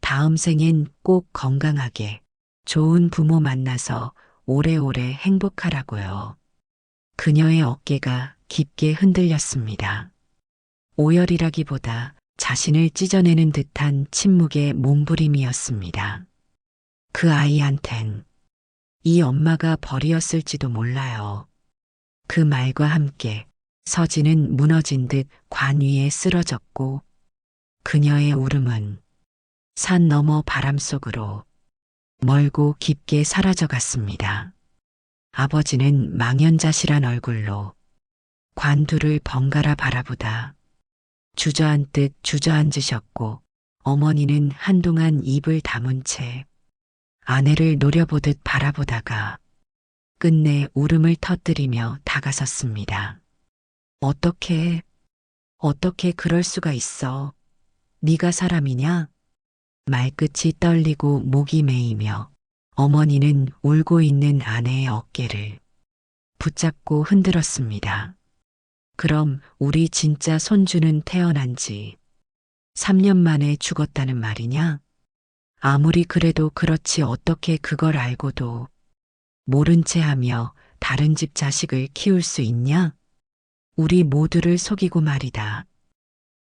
다음 생엔 꼭 건강하게 좋은 부모 만나서 오래오래 행복하라고요. 그녀의 어깨가 깊게 흔들렸습니다. 오열이라기보다 자신을 찢어내는 듯한 침묵의 몸부림이었습니다. 그 아이한텐 이 엄마가 벌이었을지도 몰라요. 그 말과 함께 서진은 무너진 듯 관 위에 쓰러졌고 그녀의 울음은 산 너머 바람 속으로 멀고 깊게 사라져갔습니다. 아버지는 망연자실한 얼굴로 관두를 번갈아 바라보다 주저앉듯 주저앉으셨고 어머니는 한동안 입을 다문 채 아내를 노려보듯 바라보다가 끝내 울음을 터뜨리며 다가섰습니다. 어떻게 그럴 수가 있어? 네가 사람이냐? 말끝이 떨리고 목이 메이며 어머니는 울고 있는 아내의 어깨를 붙잡고 흔들었습니다. 그럼 우리 진짜 손주는 태어난 지 3년 만에 죽었다는 말이냐? 아무리 그래도 그렇지 어떻게 그걸 알고도 모른 채 하며 다른 집 자식을 키울 수 있냐? 우리 모두를 속이고 말이다.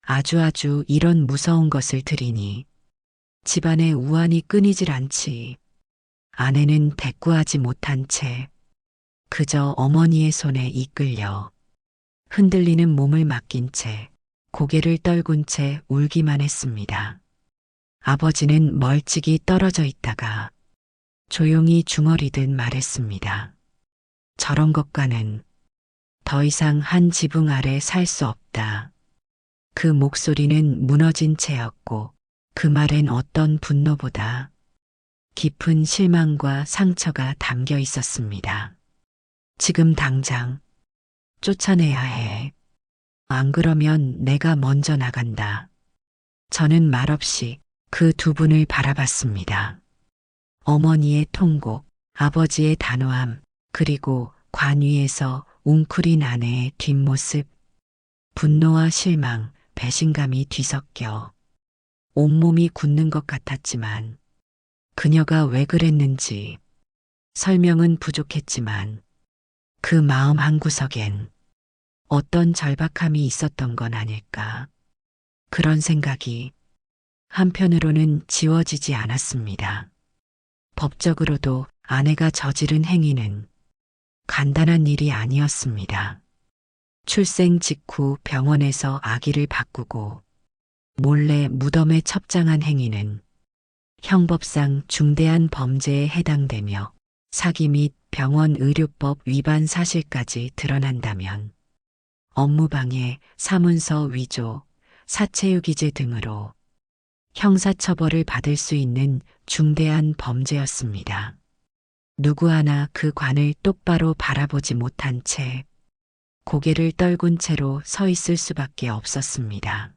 아주 이런 무서운 것을 들이니 집안의 우환이 끊이질 않지. 아내는 대꾸하지 못한 채 그저 어머니의 손에 이끌려 흔들리는 몸을 맡긴 채 고개를 떨군 채 울기만 했습니다. 아버지는 멀찍이 떨어져 있다가 조용히 중얼이듯 말했습니다. 저런 것과는 더 이상 한 지붕 아래 살 수 없다. 그 목소리는 무너진 채였고 그 말엔 어떤 분노보다 깊은 실망과 상처가 담겨 있었습니다. 지금 당장 쫓아내야 해. 안 그러면 내가 먼저 나간다. 저는 말없이 그 두 분을 바라봤습니다. 어머니의 통곡, 아버지의 단호함, 그리고 관 위에서 웅크린 아내의 뒷모습, 분노와 실망, 배신감이 뒤섞여 온몸이 굳는 것 같았지만 그녀가 왜 그랬는지 설명은 부족했지만 그 마음 한구석엔 어떤 절박함이 있었던 건 아닐까. 그런 생각이 한편으로는 지워지지 않았습니다. 법적으로도 아내가 저지른 행위는 간단한 일이 아니었습니다. 출생 직후 병원에서 아기를 바꾸고 몰래 무덤에 첩장한 행위는 형법상 중대한 범죄에 해당되며 사기 및 병원 의료법 위반 사실까지 드러난다면 업무방해, 사문서 위조, 사체유기죄 등으로 형사처벌을 받을 수 있는 중대한 범죄였습니다. 누구 하나 그 관을 똑바로 바라보지 못한 채 고개를 떨군 채로 서 있을 수밖에 없었습니다.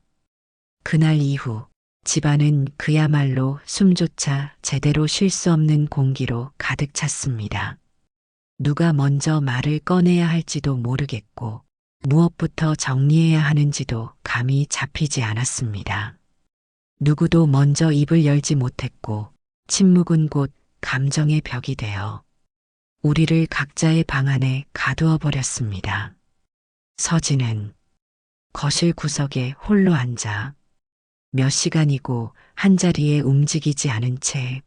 그날 이후 집안은 그야말로 숨조차 제대로 쉴 수 없는 공기로 가득 찼습니다. 누가 먼저 말을 꺼내야 할지도 모르겠고 무엇부터 정리해야 하는지도 감이 잡히지 않았습니다. 누구도 먼저 입을 열지 못했고 침묵은 곧 감정의 벽이 되어 우리를 각자의 방 안에 가두어 버렸습니다. 서진은 거실 구석에 홀로 앉아 몇 시간이고 한자리에 움직이지 않은 채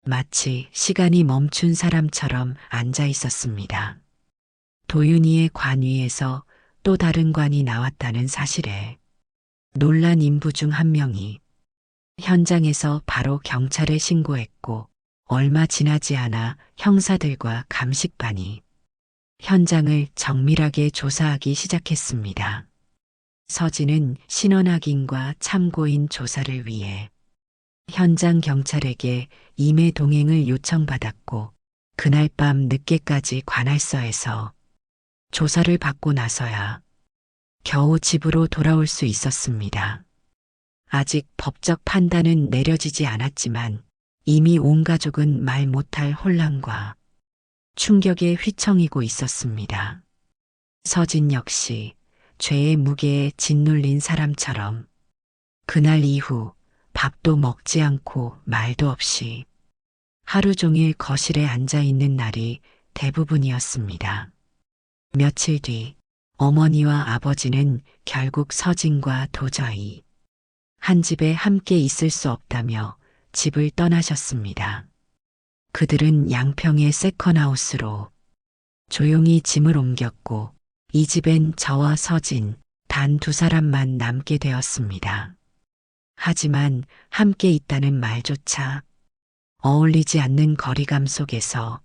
마치 시간이 멈춘 사람처럼 앉아 있었습니다. 도윤이의 관 위에서 또 다른 관이 나왔다는 사실에 놀란 인부 중 한 명이 현장에서 바로 경찰에 신고했고 얼마 지나지 않아 형사들과 감식반이 현장을 정밀하게 조사하기 시작했습니다. 서진은 신원 확인과 참고인 조사를 위해 현장 경찰에게 임의 동행을 요청받았고 그날 밤 늦게까지 관할서에서 조사를 받고 나서야 겨우 집으로 돌아올 수 있었습니다. 아직 법적 판단은 내려지지 않았지만 이미 온 가족은 말 못할 혼란과 충격에 휘청이고 있었습니다. 서진 역시 죄의 무게에 짓눌린 사람처럼 그날 이후 밥도 먹지 않고 말도 없이 하루 종일 거실에 앉아 있는 날이 대부분이었습니다. 며칠 뒤 어머니와 아버지는 결국 서진과 도저히 한 집에 함께 있을 수 없다며 집을 떠나셨습니다. 그들은 양평의 세컨하우스로 조용히 짐을 옮겼고 이 집엔 저와 서진 단 두 사람만 남게 되었습니다. 하지만 함께 있다는 말조차 어울리지 않는 거리감 속에서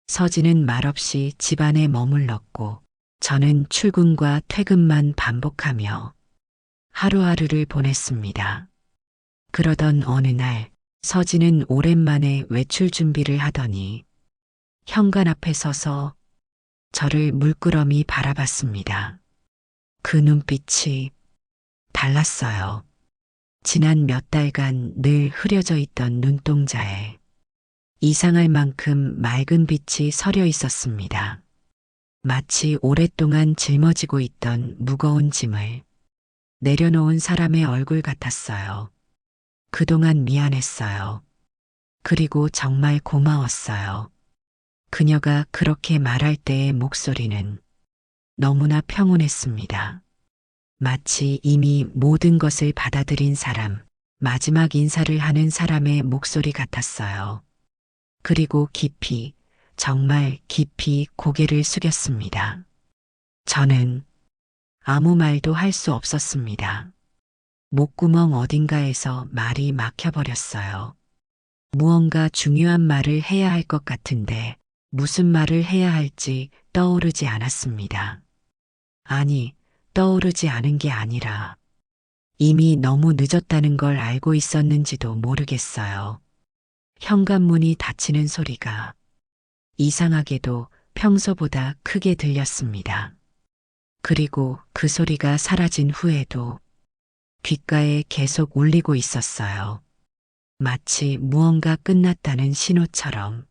서진은 말없이 집안에 머물렀고 저는 출근과 퇴근만 반복하며 하루하루를 보냈습니다. 그러던 어느 날 서진은 오랜만에 외출 준비를 하더니 현관 앞에 서서 저를 물끄러미 바라봤습니다. 그 눈빛이 달랐어요. 지난 몇 달간 늘 흐려져 있던 눈동자에 이상할 만큼 맑은 빛이 서려 있었습니다. 마치 오랫동안 짊어지고 있던 무거운 짐을 내려놓은 사람의 얼굴 같았어요. 그동안 미안했어요. 그리고 정말 고마웠어요. 그녀가 그렇게 말할 때의 목소리는 너무나 평온했습니다. 마치 이미 모든 것을 받아들인 사람, 마지막 인사를 하는 사람의 목소리 같았어요. 그리고 깊이, 정말 깊이 고개를 숙였습니다. 저는 아무 말도 할 수 없었습니다. 목구멍 어딘가에서 말이 막혀버렸어요. 무언가 중요한 말을 해야 할 것 같은데 무슨 말을 해야 할지 떠오르지 않았습니다. 아니, 떠오르지 않은 게 아니라 이미 너무 늦었다는 걸 알고 있었는지도 모르겠어요. 현관문이 닫히는 소리가 이상하게도 평소보다 크게 들렸습니다. 그리고 그 소리가 사라진 후에도 귓가에 계속 울리고 있었어요. 마치 무언가 끝났다는 신호처럼.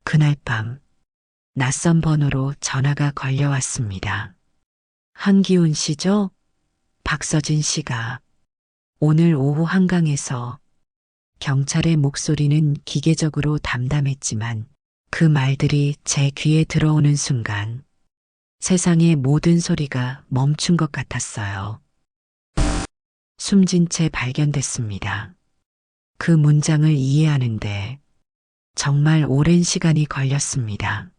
그날 밤 낯선 번호로 전화가 걸려왔습니다. 한기훈 씨죠? 박서진 씨가 오늘 오후 한강에서. 경찰의 목소리는 기계적으로 담담했지만 그 말들이 제 귀에 들어오는 순간 세상의 모든 소리가 멈춘 것 같았어요. 숨진 채 발견됐습니다. 그 문장을 이해하는데 정말 오랜 시간이 걸렸습니다.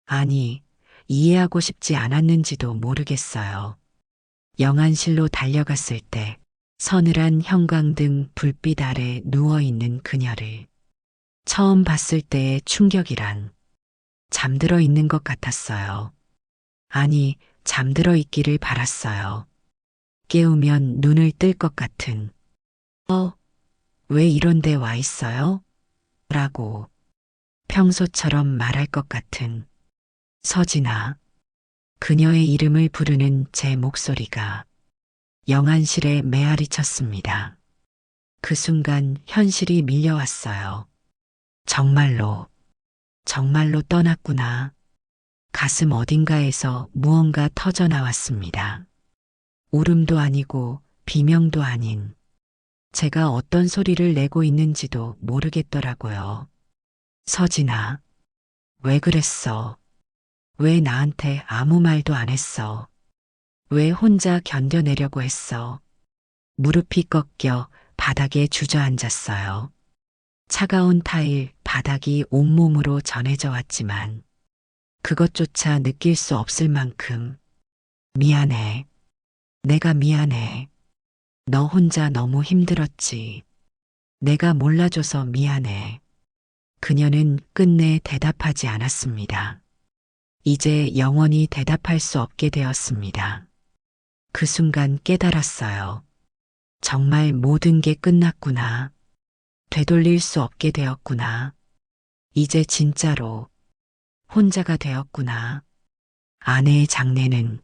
아니, 이해하고 싶지 않았는지도 모르겠어요. 영안실로 달려갔을 때 서늘한 형광등 불빛 아래 누워있는 그녀를 처음 봤을 때의 충격이란 잠들어 있는 것 같았어요. 아니, 잠들어 있기를 바랐어요. 깨우면 눈을 뜰 것 같은. 왜 이런 데 와 있어요? 라고 평소처럼 말할 것 같은. 서진아. 그녀의 이름을 부르는 제 목소리가 영안실에 메아리 쳤습니다. 그 순간 현실이 밀려왔어요. 정말로 떠났구나. 가슴 어딘가에서 무언가 터져 나왔습니다. 울음도 아니고 비명도 아닌 제가 어떤 소리를 내고 있는지도 모르겠더라고요. 서진아, 왜 그랬어? 왜 나한테 아무 말도 안 했어? 왜 혼자 견뎌내려고 했어? 무릎이 꺾여 바닥에 주저앉았어요. 차가운 타일 바닥이 온몸으로 전해져 왔지만 그것조차 느낄 수 없을 만큼 미안해. 내가 미안해. 너 혼자 너무 힘들었지. 내가 몰라줘서 미안해. 그녀는 끝내 대답하지 않았습니다. 이제 영원히 대답할 수 없게 되었습니다. 그 순간 깨달았어요. 정말 모든 게 끝났구나. 되돌릴 수 없게 되었구나. 이제 진짜로 혼자가 되었구나. 아내의 장례는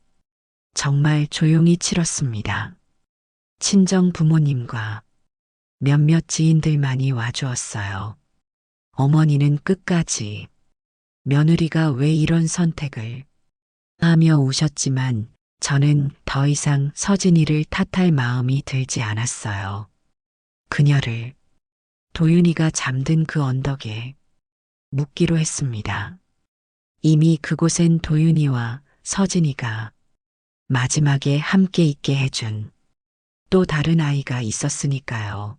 정말 조용히 치렀습니다. 친정 부모님과 몇몇 지인들만이 와주었어요. 어머니는 끝까지 며느리가 왜 이런 선택을 하며 우셨지만 저는 더 이상 서진이를 탓할 마음이 들지 않았어요. 그녀를 도윤이가 잠든 그 언덕에 묻기로 했습니다. 이미 그곳엔 도윤이와 서진이가 마지막에 함께 있게 해준 또 다른 아이가 있었으니까요.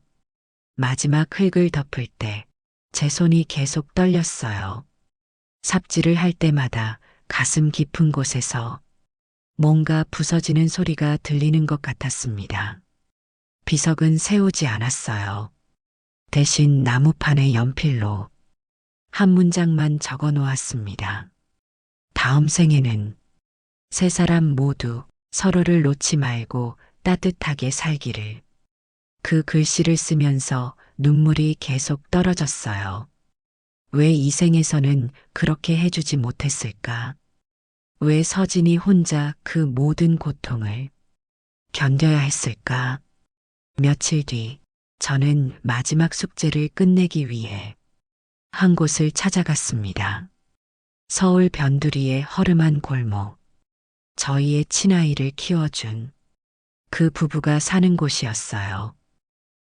마지막 흙을 덮을 때 제 손이 계속 떨렸어요. 삽질을 할 때마다 가슴 깊은 곳에서 뭔가 부서지는 소리가 들리는 것 같았습니다. 비석은 세우지 않았어요. 대신 나무판에 연필로 한 문장만 적어 놓았습니다. 다음 생에는 세 사람 모두 서로를 놓지 말고 따뜻하게 살기를. 그 글씨를 쓰면서 눈물이 계속 떨어졌어요. 왜 이 생에서는 그렇게 해주지 못했을까? 왜 서진이 혼자 그 모든 고통을 견뎌야 했을까? 며칠 뒤 저는 마지막 숙제를 끝내기 위해 한 곳을 찾아갔습니다. 서울 변두리의 허름한 골목. 저희의 친아이를 키워준 그 부부가 사는 곳이었어요.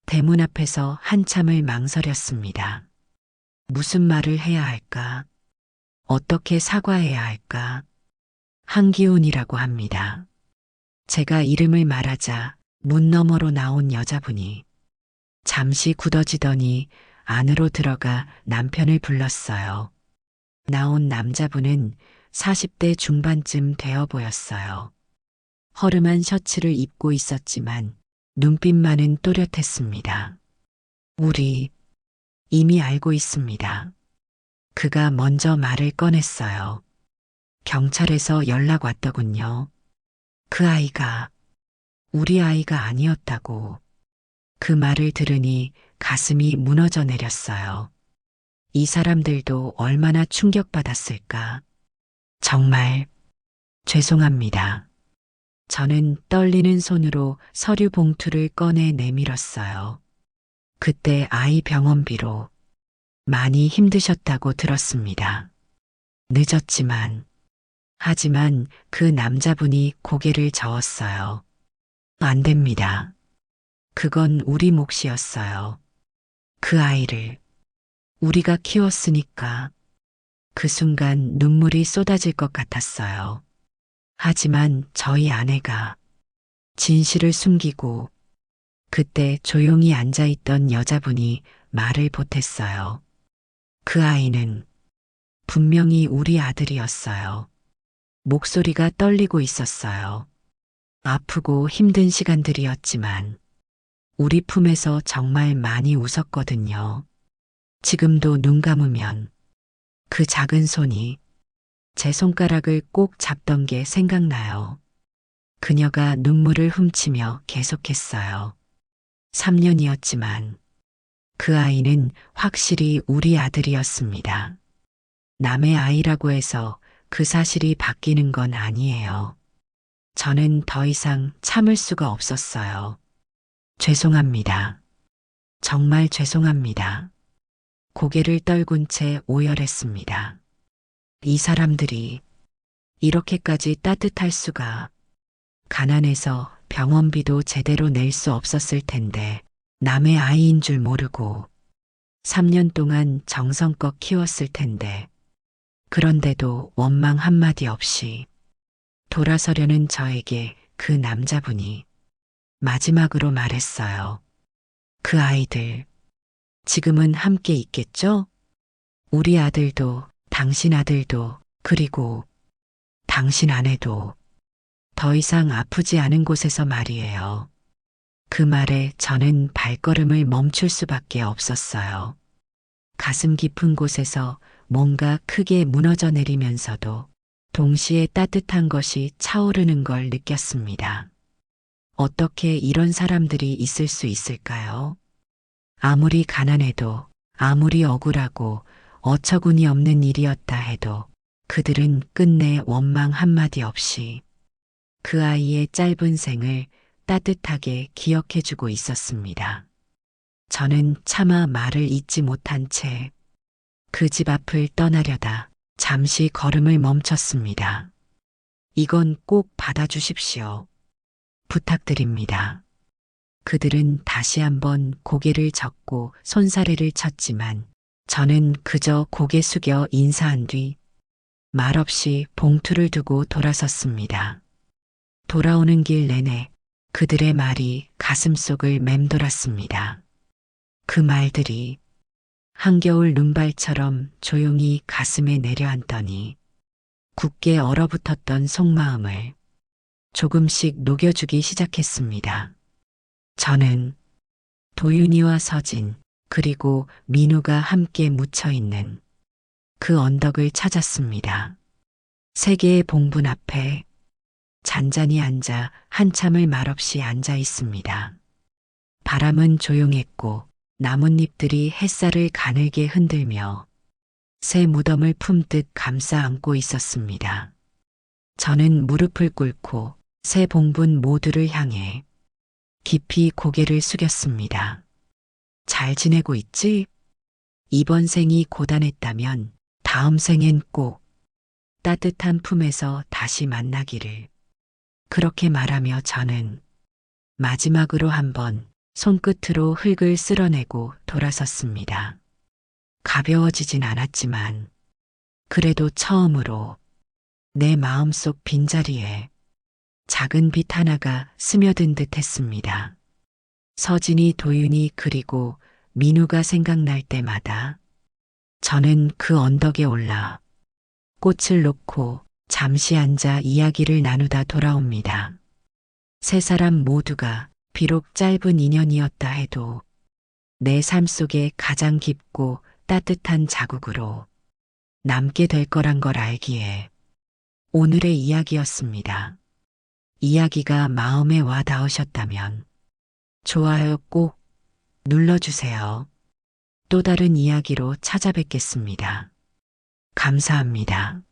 대문 앞에서 한참을 망설였습니다. 무슨 말을 해야 할까? 어떻게 사과해야 할까? 한기훈이라고 합니다. 제가 이름을 말하자 문 너머로 나온 여자분이 잠시 굳어지더니 안으로 들어가 남편을 불렀어요. 나온 남자분은 40대 중반쯤 되어 보였어요. 허름한 셔츠를 입고 있었지만 눈빛만은 또렷했습니다. 우리 이미 알고 있습니다. 그가 먼저 말을 꺼냈어요. 경찰에서 연락 왔더군요. 그 아이가 우리 아이가 아니었다고. 그 말을 들으니 가슴이 무너져 내렸어요. 이 사람들도 얼마나 충격받았을까. 정말 죄송합니다. 저는 떨리는 손으로 서류 봉투를 꺼내 내밀었어요. 그때 아이 병원비로 많이 힘드셨다고 들었습니다. 늦었지만, 하지만 그 남자분이 고개를 저었어요. 안 됩니다. 그건 우리 몫이었어요. 그 아이를 우리가 키웠으니까. 그 순간 눈물이 쏟아질 것 같았어요. 하지만 저희 아내가 진실을 숨기고 그때 조용히 앉아있던 여자분이 말을 보탰어요. 그 아이는 분명히 우리 아들이었어요. 목소리가 떨리고 있었어요. 아프고 힘든 시간들이었지만 우리 품에서 정말 많이 웃었거든요. 지금도 눈 감으면 그 작은 손이 제 손가락을 꼭 잡던 게 생각나요. 그녀가 눈물을 훔치며 계속했어요. 3년이었지만 그 아이는 확실히 우리 아들이었습니다. 남의 아이라고 해서 그 사실이 바뀌는 건 아니에요. 저는 더 이상 참을 수가 없었어요. 죄송합니다. 정말 죄송합니다. 고개를 떨군 채 오열했습니다. 이 사람들이 이렇게까지 따뜻할 수가. 가난해서 병원비도 제대로 낼 수 없었을 텐데 남의 아이인 줄 모르고 3년 동안 정성껏 키웠을 텐데 그런데도 원망 한마디 없이 돌아서려는 저에게 그 남자분이 마지막으로 말했어요. 그 아이들 지금은 함께 있겠죠? 우리 아들도 당신 아들도 그리고 당신 아내도 더 이상 아프지 않은 곳에서 말이에요. 그 말에 저는 발걸음을 멈출 수밖에 없었어요. 가슴 깊은 곳에서 뭔가 크게 무너져 내리면서도 동시에 따뜻한 것이 차오르는 걸 느꼈습니다. 어떻게 이런 사람들이 있을 수 있을까요? 아무리 가난해도 아무리 억울하고 어처구니 없는 일이었다 해도 그들은 끝내 원망 한마디 없이 그 아이의 짧은 생을 따뜻하게 기억해주고 있었습니다. 저는 차마 말을 잇지 못한 채 그 집 앞을 떠나려다 잠시 걸음을 멈췄습니다. 이건 꼭 받아주십시오. 부탁드립니다. 그들은 다시 한번 고개를 젓고 손사래를 쳤지만 저는 그저 고개 숙여 인사한 뒤 말없이 봉투를 두고 돌아섰습니다. 돌아오는 길 내내 그들의 말이 가슴속을 맴돌았습니다. 그 말들이 한겨울 눈발처럼 조용히 가슴에 내려앉더니 굳게 얼어붙었던 속마음을 조금씩 녹여주기 시작했습니다. 저는 도윤이와 서진 그리고 민우가 함께 묻혀있는 그 언덕을 찾았습니다. 세 개의 봉분 앞에 잔잔히 앉아 한참을 말없이 앉아 있습니다. 바람은 조용했고 나뭇잎들이 햇살을 가늘게 흔들며 새 무덤을 품듯 감싸 안고 있었습니다. 저는 무릎을 꿇고 세 봉분 모두를 향해 깊이 고개를 숙였습니다. 잘 지내고 있지? 이번 생이 고단했다면 다음 생엔 꼭 따뜻한 품에서 다시 만나기를. 그렇게 말하며 저는 마지막으로 한번 손끝으로 흙을 쓸어내고 돌아섰습니다. 가벼워지진 않았지만 그래도 처음으로 내 마음속 빈자리에 작은 빛 하나가 스며든 듯 했습니다. 서진이, 도윤이 그리고 민우가 생각날 때마다 저는 그 언덕에 올라 꽃을 놓고 잠시 앉아 이야기를 나누다 돌아옵니다. 세 사람 모두가 비록 짧은 인연이었다 해도 내 삶 속에 가장 깊고 따뜻한 자국으로 남게 될 거란 걸 알기에 오늘의 이야기였습니다. 이야기가 마음에 와 닿으셨다면 좋아요 꼭 눌러주세요. 또 다른 이야기로 찾아뵙겠습니다. 감사합니다.